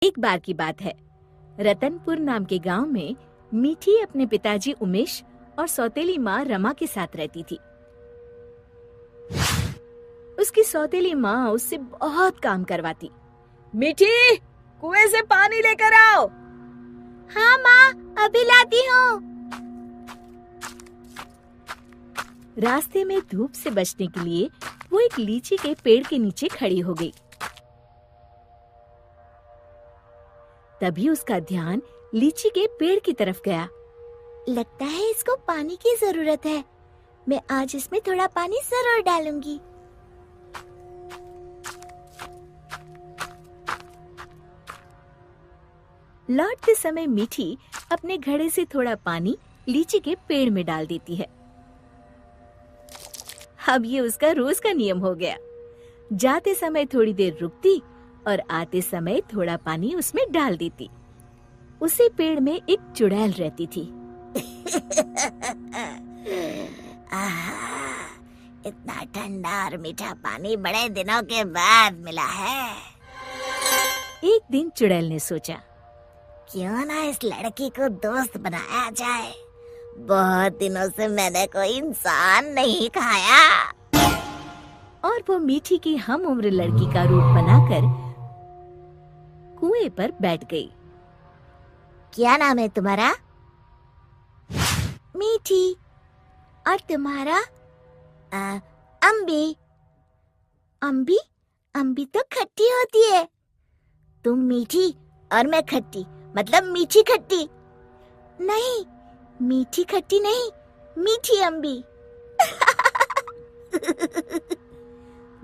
एक बार की बात है, रतनपुर नाम के गांव में मीठी अपने पिताजी उमेश और सौतेली माँ रमा के साथ रहती थी। उसकी सौतेली माँ उससे बहुत काम करवाती। मीठी, कुएं से पानी लेकर आओ। हाँ माँ, अभी लाती हूँ। रास्ते में धूप से बचने के लिए वो एक लीची के पेड़ के नीचे खड़ी हो गई। तभी उसका ध्यान लीची के पेड़ की तरफ गया। लगता है इसको पानी की जरूरत है। मैं आज इसमें थोड़ा पानी जरूर डालूंगी। लौटते समय मीठी अपने घड़े से थोड़ा पानी लीची के पेड़ में डाल देती है। अब ये उसका रोज का नियम हो गया। जाते समय थोड़ी देर रुकती और आते समय थोड़ा पानी उसमें डाल देती। उसी पेड़ में एक चुड़ैल रहती थी। इतना ठंडा और मीठा पानी बड़े दिनों के बाद मिला है। एक दिन चुड़ैल ने सोचा, क्यों ना इस लड़की को दोस्त बनाया जाए। बहुत दिनों से मैंने कोई इंसान नहीं खाया। और वो मीठी की हम उम्र लड़की का रूप बनाकर कुएं पर बैठ गई। क्या नाम है तुम्हारा? मीठी। और तुम्हारा? अम्बी। अम्बी? अम्बी तो खट्टी होती है। तुम मीठी और मैं खट्टी, मतलब मीठी खट्टी। नहीं, मीठी खट्टी नहीं, मीठी अम्बी।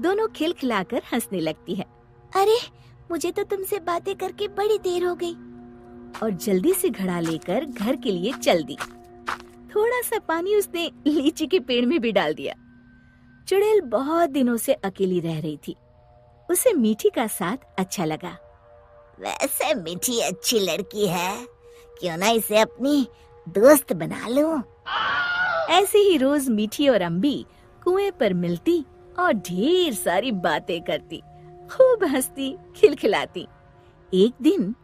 दोनों खिलखिलाकर हंसने लगती है। अरे, मुझे तो तुमसे बातें करके बड़ी देर हो गई। और जल्दी से घड़ा लेकर घर के लिए चल दी। थोड़ा सा पानी उसने लीची के पेड़ में भी डाल दिया। चुड़ैल बहुत दिनों से अकेली रह रही थी। उसे मीठी का साथ अच्छा लगा। वैसे मीठी अच्छी लड़की है, क्यों ना इसे अपनी दोस्त बना लूं। ऐसे ही रोज मीठी और अम्बी कुएं पर मिलती और ढेर सारी बातें करती, खूब हंसती खिलखिलाती। एक दिन,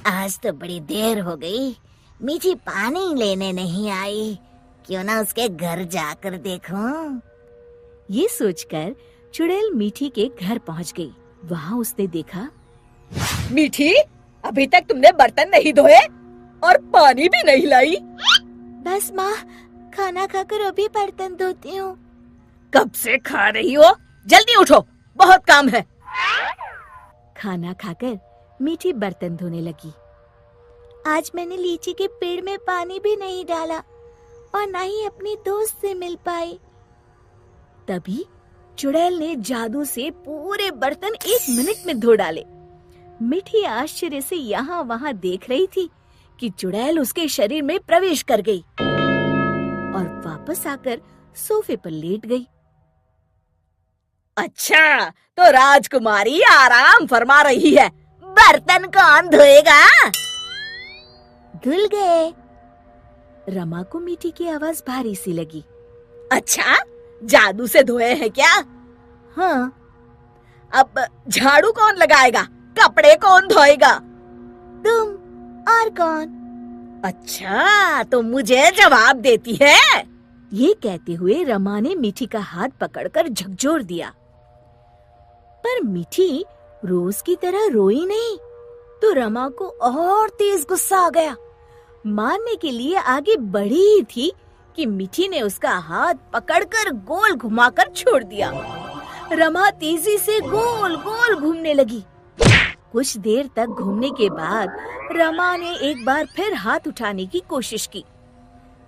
आज तो बड़ी देर हो गई, मीठी पानी लेने नहीं आई। क्यों ना उसके घर जाकर देखूं। ये सोचकर चुड़ैल मीठी के घर पहुंच गई। वहाँ उसने देखा, मीठी, अभी तक तुमने बर्तन नहीं धोए और पानी भी नहीं लाई। बस माँ, खाना खाकर अभी बर्तन धोती हूँ। कब से खा रही हो? जल्दी उठो, बहुत काम है। खाना खाकर मीठी बर्तन धोने लगी। आज मैंने लीची के पेड़ में पानी भी नहीं डाला और ना ही अपनी दोस्त से मिल पाई। तभी चुड़ैल ने जादू से पूरे बर्तन 1 मिनट में धो डाले। मीठी आश्चर्य से यहाँ वहाँ देख रही थी कि चुड़ैल उसके शरीर में प्रवेश कर गई और वापस आकर सोफे पर लेट गई। अच्छा, तो राजकुमारी आराम फरमा रही है। बर्तन कौन धोएगा? धुल गए। रमा को मीठी की आवाज भारी सी लगी। अच्छा, जादू से धोए हैं क्या? हाँ। अब झाड़ू कौन लगाएगा? कपड़े कौन धोएगा? तुम। और कौन? अच्छा, तो मुझे जवाब देती है। ये कहते हुए रमा ने मीठी का हाथ पकड़कर झकझोर दिया। पर मीठी रोज की तरह रोई नहीं, तो रमा को और तेज गुस्सा आ गया। मारने के लिए आगे बढ़ी ही थी कि मीठी ने उसका हाथ पकड़कर गोल घुमाकर छोड़ दिया। रमा तेजी से गोल गोल घूमने लगी। कुछ देर तक घूमने के बाद रमा ने एक बार फिर हाथ उठाने की कोशिश की।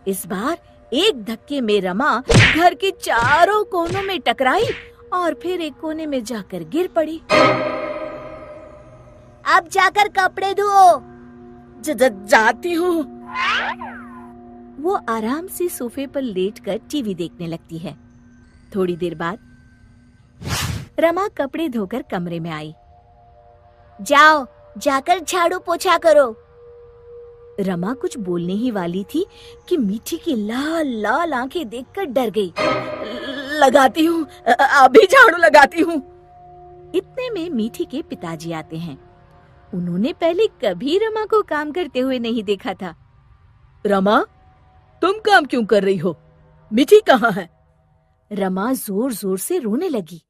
इस बार एक धक्के में रमा घर के चारों कोनों में टकराई और फिर एक कोने में जाकर गिर पड़ी। अब जाकर कपड़े धो। जाती हूँ। वो आराम से सोफे पर लेटकर टीवी देखने लगती है। थोड़ी देर बाद रमा कपड़े धोकर कमरे में आई। जाओ, जाकर झाड़ू पोछा करो। रमा कुछ बोलने ही वाली थी कि मीठी की लाल लाल आंखें देखकर डर गई। लगाती हूँ, अभी झाड़ू लगाती हूँ। इतने में मीठी के पिताजी आते हैं। उन्होंने पहले कभी रमा को काम करते हुए नहीं देखा था। रमा, तुम काम क्यों कर रही हो? मीठी कहाँ है? रमा जोर जोर से रोने लगी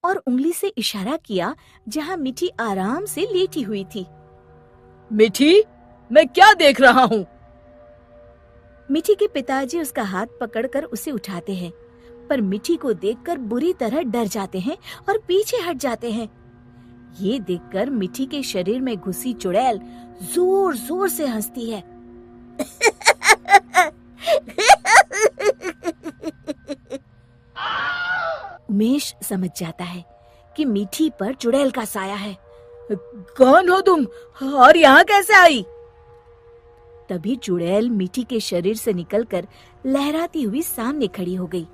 और उंगली से इशारा किया जहाँ मीठी आराम से लेटी हुई थी। मीठी, मैं क्या देख रहा हूँ? मीठी के पिताजी उसका हाथ पकड़कर उसे उठाते हैं, पर मीठी को देखकर बुरी तरह डर जाते हैं और पीछे हट जाते हैं। ये देखकर मीठी के शरीर में घुसी चुड़ैल जोर जोर से हंसती है। उमेश समझ जाता है कि मीठी पर चुड़ैल का साया है। कौन हो तुम और यहाँ कैसे आई? तभी चुड़ैल मीठी के शरीर से निकलकर लहराती हुई सामने खड़ी हो गई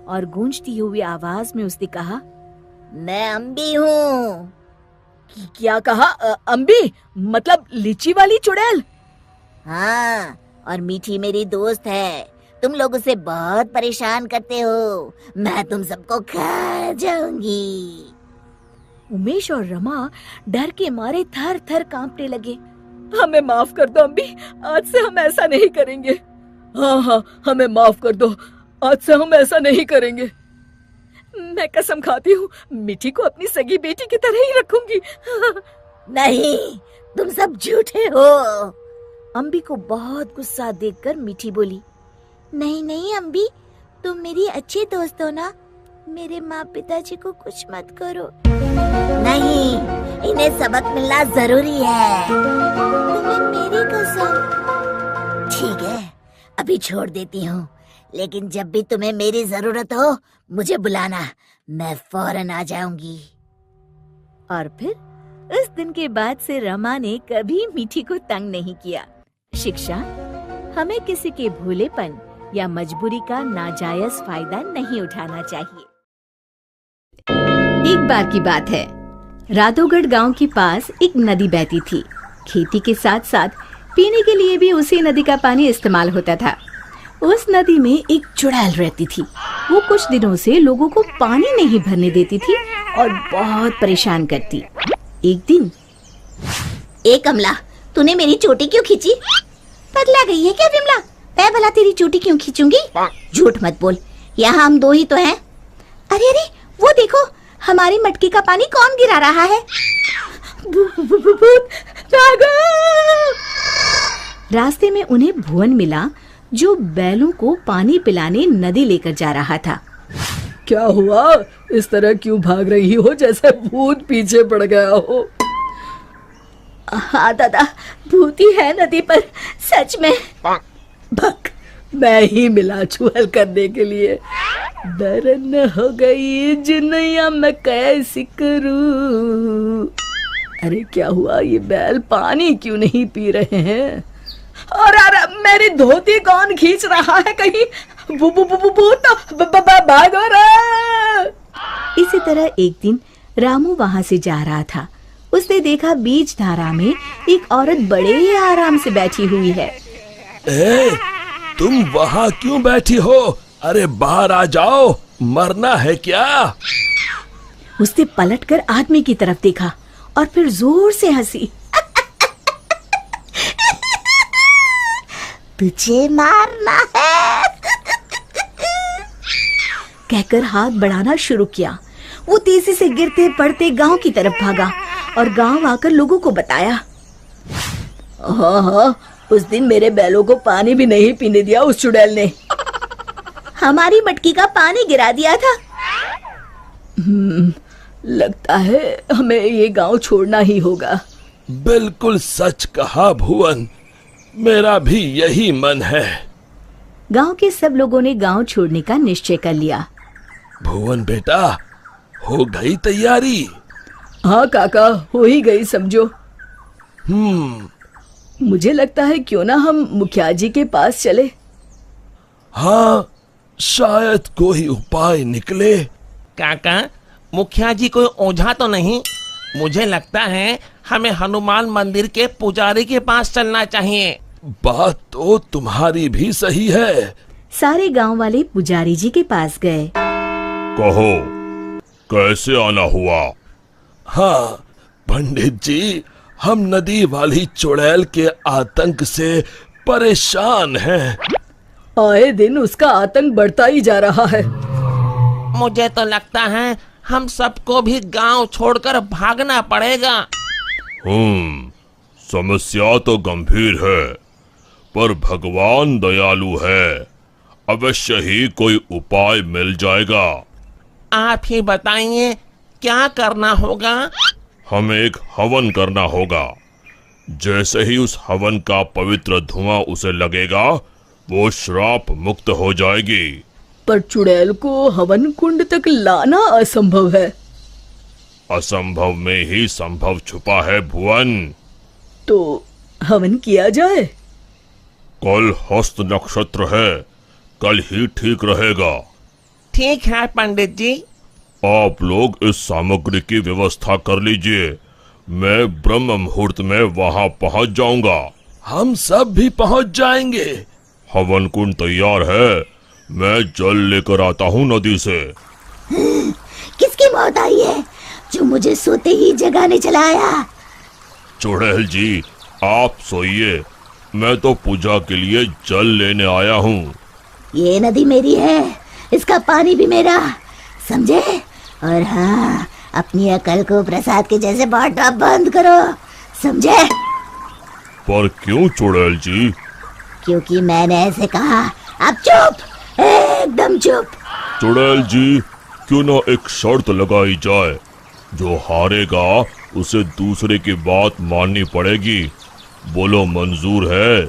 और गूंजती हुई आवाज में उसने कहा, मैं अम्बी हूँ। क्या कहा? अम्बी मतलब लीची वाली चुड़ैल? हाँ, और मीठी मेरी दोस्त है। तुम लोग उसे बहुत परेशान करते हो। मैं तुम सबको खा जाऊंगी। उमेश और रमा डर के मारे थर थर कांपने लगे। हमें माफ कर दो अम्बी, आज से हम ऐसा नहीं करेंगे। हाँ हाँ, हमें माफ कर दो, आज से हम ऐसा नहीं करेंगे। मैं कसम खाती हूँ मीठी को अपनी सगी बेटी की तरह ही रखूंगी। नहीं, तुम सब झूठे हो। अम्बी को बहुत गुस्सा देखकर मीठी बोली, नहीं नहीं अम्बी, तुम मेरी अच्छी दोस्त हो ना, मेरे माँ पिताजी को कुछ मत करो। नहीं, इन्हें सबक मिलना जरूरी है। तुम्हें मेरी कसम। ठीक है, अभी छोड़ देती हूँ, लेकिन जब भी तुम्हें मेरी जरूरत हो मुझे बुलाना, मैं फौरन आ जाऊंगी। और फिर उस दिन के बाद से रमा ने कभी मीठी को तंग नहीं किया। शिक्षा: हमें किसी के भोलेपन या मजबूरी का नाजायज फायदा नहीं उठाना चाहिए। एक बार की बात है, राधोगढ़ गांव के पास एक नदी बहती थी। खेती के साथ साथ पीने के लिए भी उसी नदी का पानी इस्तेमाल होता था। उस नदी में एक चुड़ैल रहती थी। वो कुछ दिनों से लोगों को पानी नहीं भरने देती थी और बहुत परेशान करती। एक दिन, ए कमला, तूने मेरी चोटी क्यों खींची? पगला गई है क्या विमला? मैं भला तेरी चोटी क्यों खींचूंगी? झूठ मत बोल, यहाँ हम दो ही तो हैं। अरे अरे, वो देखो, हमारी मटकी का पानी कौन गिरा रहा है? रास्ते में उन्हें भुवन मिला, जो बैलों को पानी पिलाने नदी लेकर जा रहा था। क्या हुआ? इस तरह क्यों भाग रही हो जैसे भूत पीछे पड़ गया हो? हाँ दादा, भूती है नदी पर, सच में। भक, मैं ही मिला चुहल करने के लिए। दरन हो गई जिनैया मैं कैसी करूं। अरे क्या हुआ? ये बैल पानी क्यों नहीं पी रहे हैं? और अरे मेरी धोती कौन खींच रहा है? कहीं भूत भागो रे। इसी तरह एक दिन रामू वहाँ से जा रहा था। उसने देखा बीच धारा में एक औरत बड़े आराम से बैठी हुई है। ए, तुम वहाँ क्यों बैठी हो? अरे बाहर आ जाओ, मरना है क्या? उसने पलटकर आदमी की तरफ देखा और फिर जोर से हंसी। तुझे मारना है? कहकर हाथ बढ़ाना शुरू किया। वो तेजी से गिरते पड़ते गांव की तरफ भागा और गांव आकर लोगों को बताया। हाँ हाँ, उस दिन मेरे बैलों को पानी भी नहीं पीने दिया उस चुड़ैल ने। हमारी मटकी का पानी गिरा दिया था। लगता है हमें ये गांव छोड़ना ही होगा। बिल्कुल सच कहा भुवन, मेरा भी यही मन है। गांव के सब लोगों ने गांव छोड़ने का निश्चय कर लिया। भुवन बेटा, हो गई तैयारी? हाँ काका, हो ही गई समझो। हम्म, मुझे लगता है क्यों ना हम मुखिया जी के पास चले। हाँ, शायद कोई उपाय निकले। काका, मुखिया जी कोई ओझा तो नहीं? मुझे लगता है हमें हनुमान मंदिर के पुजारी के पास चलना चाहिए। बात तो तुम्हारी भी सही है। सारे गांव वाले पुजारी जी के पास गए। कहो, कैसे आना हुआ? हाँ पंडित जी, हम नदी वाली चुड़ैल के आतंक से परेशान हैं। आए दिन उसका आतंक बढ़ता ही जा रहा है। मुझे तो लगता है हम सबको भी गांव छोड़कर भागना पड़ेगा। समस्या तो गंभीर है, पर भगवान दयालु है, अवश्य ही कोई उपाय मिल जाएगा। आप ही बताइए क्या करना होगा? हमें एक हवन करना होगा। जैसे ही उस हवन का पवित्र धुआं उसे लगेगा, वो श्राप मुक्त हो जाएगी। पर चुड़ैल को हवन कुंड तक लाना असंभव है। असंभव में ही संभव छुपा है भुवन। तो हवन किया जाए। कल हस्त नक्षत्र है, कल ही ठीक रहेगा। ठीक है पंडित जी। आप लोग इस सामग्री की व्यवस्था कर लीजिए, मैं ब्रह्म मुहूर्त में वहां पहुंच जाऊंगा। हम सब भी पहुंच जाएंगे। हवन कुंड तैयार है, मैं जल लेकर आता हूँ नदी से। किसकी मौत आई है जो मुझे सोते ही जगाने चला आया? चुड़ैल जी, आप सोइए, मैं तो पूजा के लिए जल लेने आया हूँ। ये नदी मेरी है, इसका पानी भी मेरा, समझे? और हाँ, अपनी अकल को प्रसाद के जैसे बांटना बंद करो, समझे? पर क्यों चुड़ैल जी? क्योंकि मैंने ऐसे कहा। अब चुप, एकदम चुप। चुड़ैल जी, क्यों ना एक शर्त लगाई जाए, जो हारेगा उसे दूसरे की बात माननी पड़ेगी। बोलो, मंजूर है?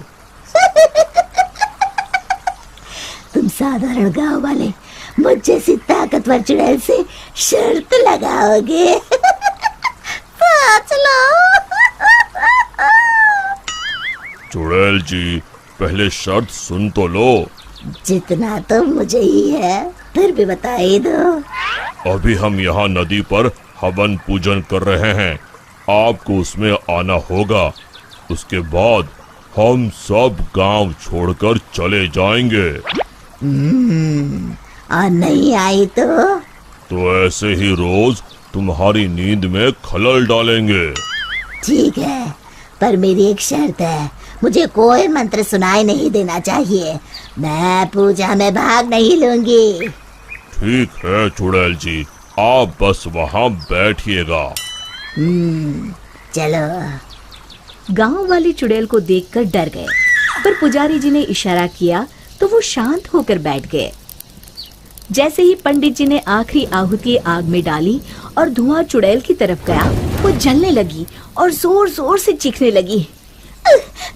तुम साधारण गांव वाले मुझ जैसी ताकतवर चुड़ैल से शर्त लगाओगे? चुड़ैल जी, पहले शर्त सुन तो लो। जितना तो मुझे ही है, फिर भी बता ही दो। अभी हम यहाँ नदी पर हवन पूजन कर रहे हैं, आपको उसमें आना होगा। उसके बाद हम सब गांव छोड़कर चले जाएंगे। और नहीं आई तो ऐसे ही रोज तुम्हारी नींद में खलल डालेंगे। ठीक है, पर मेरी एक शर्त है, मुझे कोई मंत्र सुनाई नहीं देना चाहिए। मैं पूजा में भाग नहीं लूंगी। ठीक है चुड़ैल जी, आप बस वहाँ बैठिएगा। चलो। गांव वाले चुड़ैल को देखकर डर गए, पर पुजारी जी ने इशारा किया तो वो शांत होकर बैठ गए। जैसे ही पंडित जी ने आखिरी आहुति आग में डाली और धुआं चुड़ैल की तरफ गया, वो जलने लगी और जोर जोर से चीखने लगी।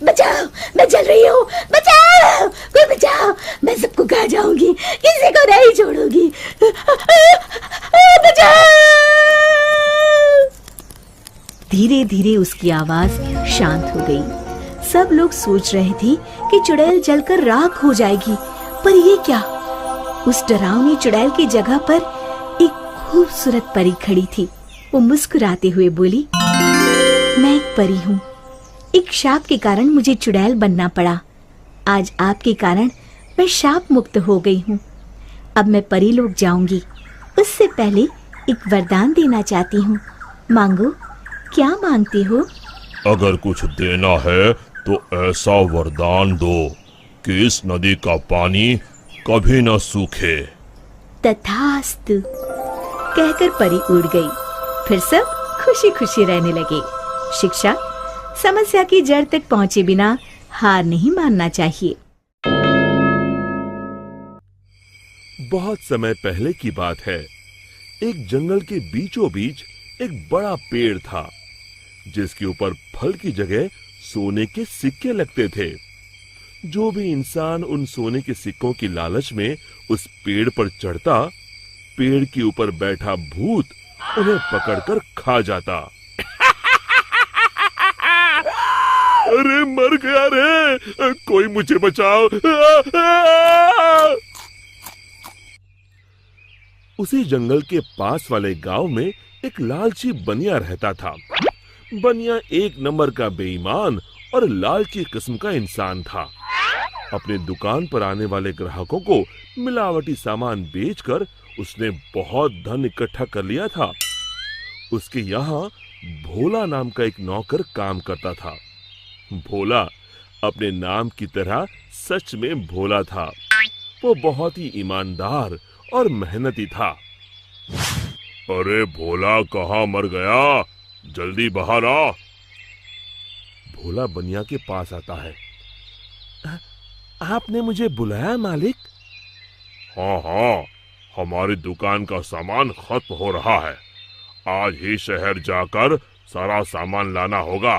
बचाओ, मैं जल रही हूँ, बचाओ, कोई बचाओ, मैं सबको खा जाऊंगी, किसी को नहीं छोड़ूंगी, बचाओ। धीरे धीरे उसकी आवाज शांत हो गई। सब लोग सोच रहे थे कि चुड़ैल जलकर राख हो जाएगी, पर ये क्या? उस डरावनी चुड़ैल की जगह पर एक खूबसूरत परी खड़ी थी। वो मुस्कुराते हुए बोली, मैं एक परी हूँ। एक शाप के कारण मुझे चुड़ैल बनना पड़ा। आज आपके कारण मैं शाप मुक्त हो गई हूँ। अब मैं परी लोग जाऊंगी। उससे पहले एक वरदान देना चाहती हूँ। मांगो, क्या मांगते हो? अगर कुछ देना है तो ऐसा वरदान दो कि इस नदी का पानी कभी न सूखे। तथास्तु कहकर परी उड़ गई। फिर सब खुशी खुशी रहने लगे। शिक्षा, समस्या की जड़ तक पहुंचे बिना हार नहीं मानना चाहिए। बहुत समय पहले की बात है। एक जंगल के बीचों बीच एक बड़ा पेड़ था, जिसके ऊपर फल की जगह सोने के सिक्के लगते थे। जो भी इंसान उन सोने के सिक्कों की लालच में उस पेड़ पर चढ़ता, पेड़ के ऊपर बैठा भूत उन्हें पकड़कर खा जाता। अरे मर गया रे, कोई मुझे बचाओ। उसी जंगल के पास वाले गांव में एक लालची बनिया रहता था। बनिया एक नंबर का बेईमान और लालची किस्म का इंसान था। अपने दुकान पर आने वाले ग्राहकों को मिलावटी सामान बेचकर उसने बहुत धन इकट्ठा कर लिया था। उसके यहाँ भोला नाम का एक नौकर काम करता था। भोला अपने नाम की तरह सच में भोला था। वो बहुत ही ईमानदार और मेहनती था। अरे भोला कहाँ मर गया? जल्दी बाहर आ। भोला बनिया के पास आता है। आपने मुझे बुलाया मालिक? हाँ हाँ, हमारी दुकान का सामान खत्म हो रहा है। आज ही शहर जाकर सारा सामान लाना होगा।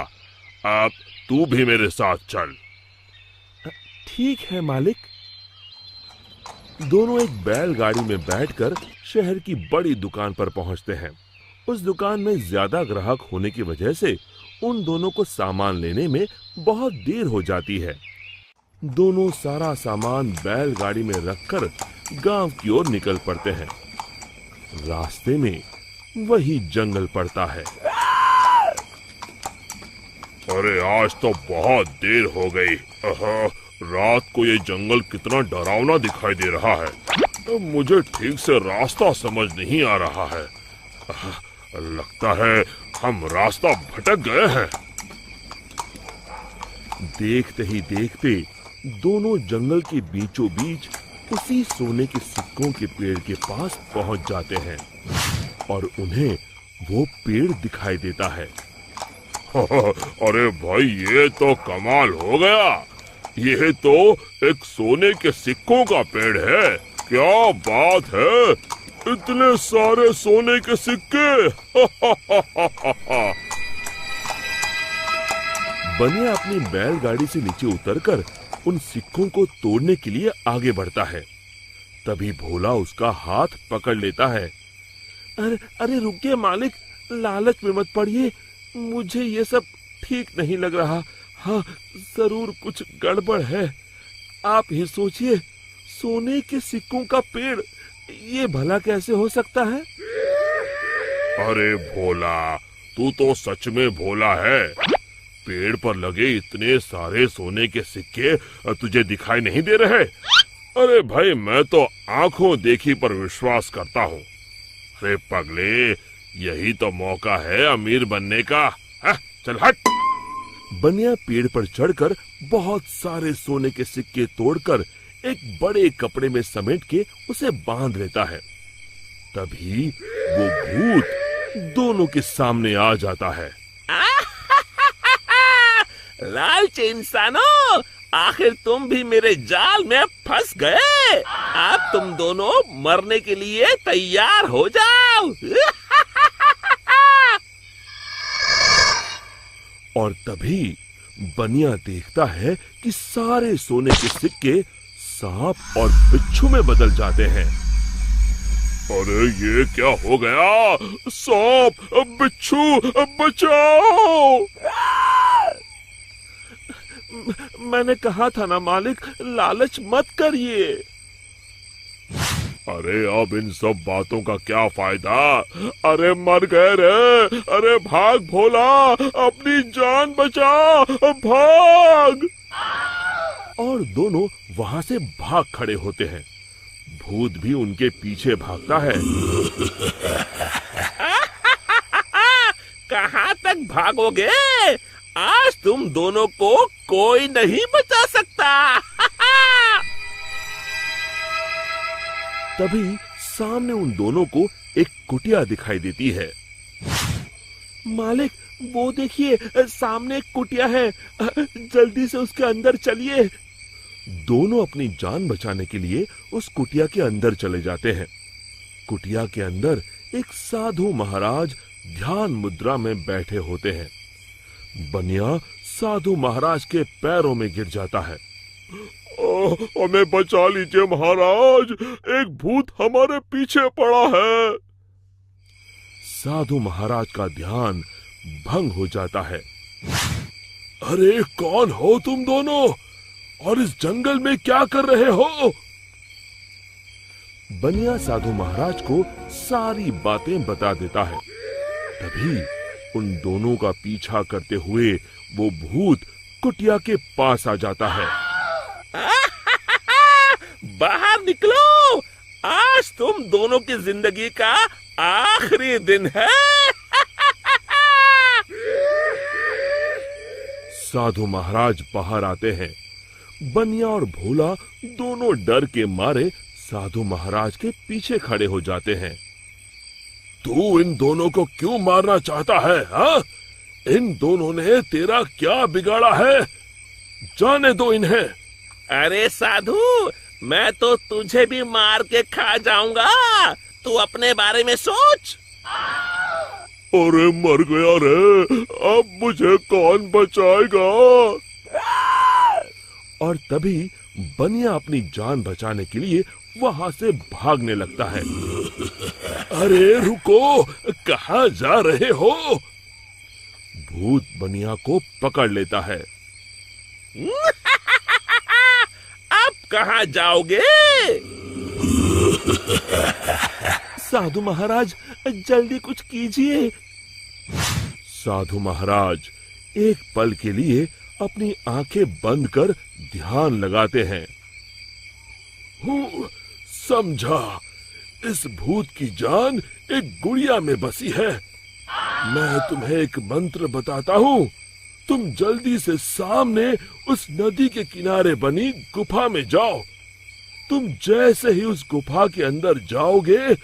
अब तू भी मेरे साथ चल। ठीक है मालिक। दोनों एक बैलगाड़ी में बैठकर शहर की बड़ी दुकान पर पहुंचते हैं। उस दुकान में ज्यादा ग्राहक होने की वजह से उन दोनों को सामान लेने में बहुत देर हो जाती है। दोनों सारा सामान बैलगाड़ी में रखकर गांव की ओर निकल पड़ते हैं। रास्ते में वही जंगल पड़ता है। अरे आज तो बहुत देर हो गई। रात को ये जंगल कितना डरावना दिखाई दे रहा है। मुझे ठीक से रास्ता समझ नहीं आ रहा है। लगता है हम रास्ता भटक गए हैं। देखते ही देखते दोनों जंगल के बीचों बीच उसी सोने के सिक्कों के पेड़ के पास पहुंच जाते हैं और उन्हें वो पेड़ दिखाई देता है। अरे भाई, ये तो कमाल हो गया। ये तो एक सोने के सिक्कों का पेड़ है। क्या बात है, इतने सारे सोने के सिक्के। बनिया अपनी बैलगाड़ी से नीचे उतरकर उन सिक्कों को तोड़ने के लिए आगे बढ़ता है। तभी भोला उसका हाथ पकड़ लेता है। अरे रुकिए मालिक, लालच में मत पड़िए। मुझे ये सब ठीक नहीं लग रहा। हाँ, जरूर कुछ गड़बड़ है। आप ही सोचिए, सोने के सिक्कों का पेड़, ये भला कैसे हो सकता है? अरे भोला, तू तो सच में भोला है। पेड़ पर लगे इतने सारे सोने के सिक्के तुझे दिखाई नहीं दे रहे? अरे भाई, मैं तो आंखों देखी पर विश्वास करता हूँ। अरे पगले, यही तो मौका है अमीर बनने का। चल हट। बनिया पेड़ पर चढ़कर बहुत सारे सोने के सिक्के तोड़कर एक बड़े कपड़े में समेट के उसे बांध लेता है। तभी वो भूत दोनों के सामने आ जाता है। लालची इंसानों, आखिर तुम भी मेरे जाल में फंस गए। अब तुम दोनों मरने के लिए तैयार हो जाओ। और तभी बनिया देखता है कि सारे सोने के सिक्के सांप और बिच्छू में बदल जाते हैं। अरे ये क्या हो गया? सांप, बिच्छू, बचाओ! मैंने कहा था ना मालिक, लालच मत करिए। अरे अब इन सब बातों का क्या फायदा? अरे मर गए रे। अरे भाग भोला, अपनी जान बचा, भाग! और दोनों वहां से भाग खड़े होते हैं। भूत भी उनके पीछे भागता है। कहाँ तक भागोगे? आज तुम दोनों को कोई नहीं बचा सकता। तभी सामने उन दोनों को एक कुटिया दिखाई देती है। मालिक, वो देखिए, सामने एक कुटिया है। जल्दी से उसके अंदर चलिए। दोनों अपनी जान बचाने के लिए उस कुटिया के अंदर चले जाते हैं। कुटिया के अंदर एक साधु महाराज ध्यान मुद्रा में बैठे होते हैं। बनिया साधु महाराज के पैरों में गिर जाता है। हमें बचा लीजिए महाराज, एक भूत हमारे पीछे पड़ा है। साधु महाराज का ध्यान भंग हो जाता है। अरे कौन हो तुम दोनों, और इस जंगल में क्या कर रहे हो? बनिया साधु महाराज को सारी बातें बता देता है। तभी उन दोनों का पीछा करते हुए वो भूत कुटिया के पास आ जाता है। बाहर निकलो, आज तुम दोनों की जिंदगी का आखिरी दिन है। साधु महाराज बाहर आते हैं। बनिया और भोला दोनों डर के मारे साधु महाराज के पीछे खड़े हो जाते हैं। तू इन दोनों को क्यों मारना चाहता है? हाँ? इन दोनों ने तेरा क्या बिगाड़ा है? जाने दो इन्हें। अरे साधु, मैं तो तुझे भी मार के खा जाऊंगा। तू अपने बारे में सोच। अरे मर गया रे, अब मुझे कौन बचाएगा? और तभी बनिया अपनी जान बचाने के लिए वहां से भागने लगता है। अरे रुको, कहाँ जा रहे हो? भूत बनिया को पकड़ लेता है। अब कहाँ जाओगे? साधु महाराज, जल्दी कुछ कीजिए। साधु महाराज एक पल के लिए अपनी आंखें बंद कर ध्यान लगाते हैं। समझा, इस भूत की जान एक गुड़िया में बसी है। मैं तुम्हें एक मंत्र बताता हूँ। तुम जल्दी से सामने उस नदी के किनारे बनी गुफा में जाओ। तुम जैसे ही उस गुफा के अंदर जाओगे,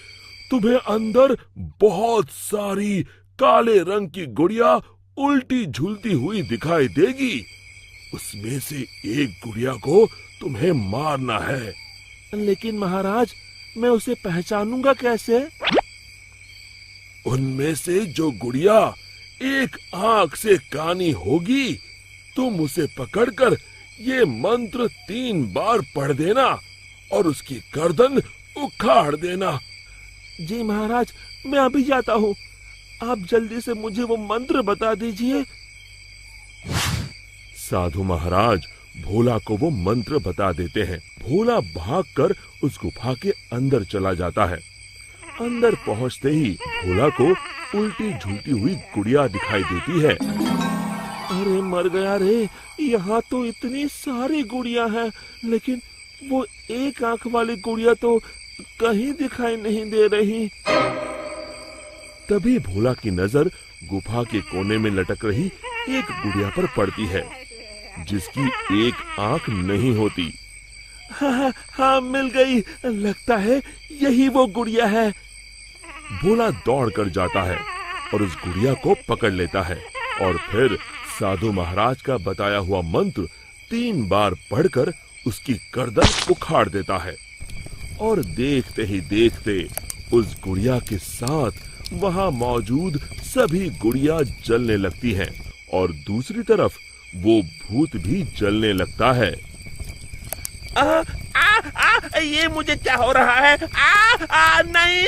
तुम्हें अंदर बहुत सारी काले रंग की गुड़िया उल्टी झूलती हुई दिखाई देगी। उसमें से एक गुड़िया को तुम्हें मारना है। लेकिन महाराज, मैं उसे पहचानूंगा कैसे? उनमें से जो गुड़िया एक आंख से कानी होगी, तुम उसे पकड़कर ये मंत्र 3 बार पढ़ देना और उसकी गर्दन उखाड़ देना। जी महाराज, मैं अभी जाता हूँ। आप जल्दी से मुझे वो मंत्र बता दीजिए। साधु महाराज भोला को वो मंत्र बता देते हैं। भोला भागकर उस गुफा के अंदर चला जाता है। अंदर पहुंचते ही भोला को उल्टी झूलती हुई गुड़िया दिखाई देती है। अरे मर गया रे, यहाँ तो इतनी सारी गुड़िया हैं, लेकिन वो एक आंख वाली गुड़िया तो कहीं दिखाई नहीं दे रही। तभी भोला की नजर गुफा के कोने में लटक रही एक गुड़िया पर पड़ती है, जिसकी एक आंख नहीं होती। हाँ, मिल गई। लगता है यही वो गुड़िया है। भोला दौड़कर जाता है और उस गुड़िया को पकड़ लेता है और फिर साधु महाराज का बताया हुआ मंत्र 3 बार पढ़कर उसकी गर्दन उखाड़ देता है। और देखते ही देखते उस गुड़िया के साथ वहां मौजूद सभी गुड़िया जलने लगती हैं और दूसरी तरफ वो भूत भी जलने लगता है। ये मुझे क्या हो रहा है? नहीं।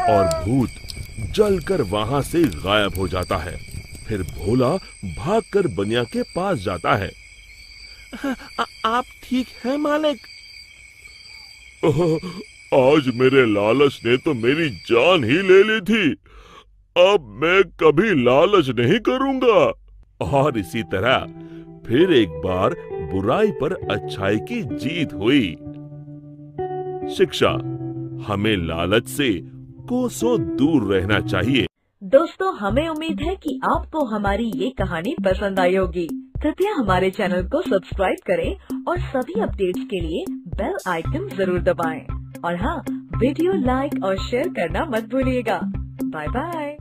और भूत जलकर वहां से गायब हो जाता है। फिर भोला भागकर बनिया के पास जाता है। आप ठीक है मालिक? आज मेरे लालच ने तो मेरी जान ही ले ली थी। अब मैं कभी लालच नहीं करूंगा। और इसी तरह फिर एक बार बुराई पर अच्छाई की जीत हुई। शिक्षा, हमें लालच से कोसों दूर रहना चाहिए। दोस्तों, हमें उम्मीद है कि आपको हमारी ये कहानी पसंद आई होगी। कृपया हमारे चैनल को सब्सक्राइब करें और सभी अपडेट्स के लिए बेल आइकन जरूर दबाएं। और हाँ, वीडियो लाइक और शेयर करना मत भूलिएगा। Bye bye.